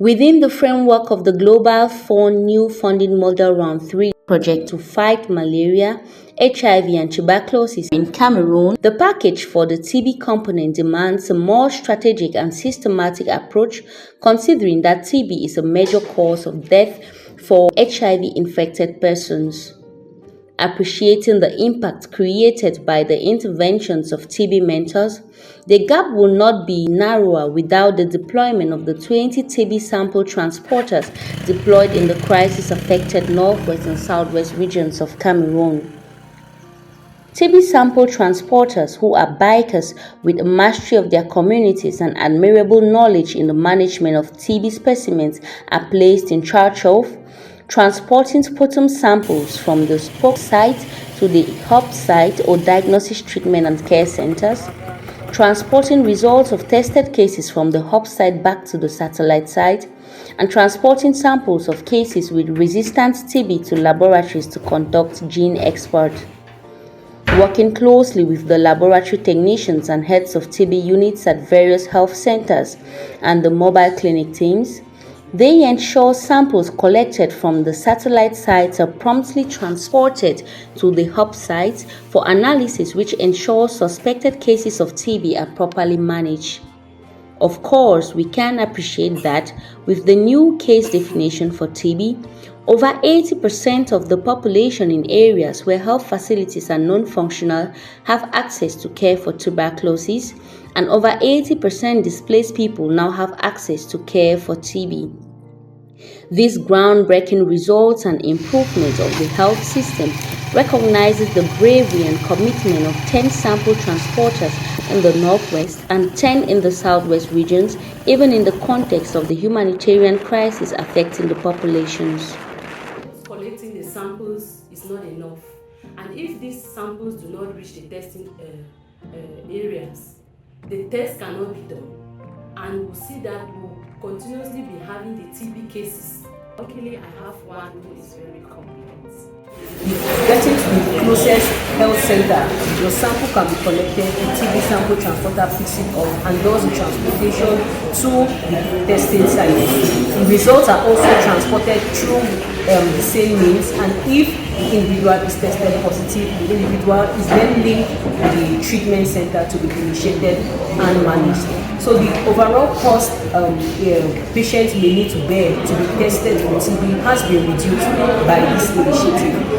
Within the framework of the Global Fund New Funding Model Round 3 project to fight malaria, HIV and tuberculosis in Cameroon, the package for the TB component demands a more strategic and systematic approach, considering that TB is a major cause of death for HIV-infected persons. Appreciating the impact created by the interventions of TB mentors, the gap will not be narrower without the deployment of the 20 TB sample transporters deployed in the crisis-affected northwest and southwest regions of Cameroon. TB sample transporters, who are bikers with a mastery of their communities and admirable knowledge in the management of TB specimens, are placed in charge of transporting sputum samples from the spoke site to the hub site or diagnosis, treatment and care centers, transporting results of tested cases from the hub site back to the satellite site, and transporting samples of cases with resistant TB to laboratories to conduct gene export. Working closely with the laboratory technicians and heads of TB units at various health centers and the mobile clinic teams, they ensure samples collected from the satellite sites are promptly transported to the hub sites for analysis, which ensures suspected cases of TB are properly managed. Of course, we can appreciate that with the new case definition for TB, over 80% of the population in areas where health facilities are non-functional have access to care for tuberculosis, and over 80% displaced people now have access to care for TB. These groundbreaking results and improvements of the health system recognizes the bravery and commitment of 10 sample transporters in the northwest and 10 in the southwest regions, even in the context of the humanitarian crisis affecting the populations. Collecting the samples is not enough, and if these samples do not reach the testing areas, the test cannot be done, and we'll see that we'll continuously be having the TB cases. Luckily, I have one who is very competent. Getting to the closest health center, your sample can be collected, the TB sample transporter picks it up and does the transportation to the testing site. The results are also transported through the same means, and if the individual is tested positive, the individual is then linked to the treatment center to be initiated and managed. So the overall cost patients may need to bear to be tested for TB has been reduced by this initiative.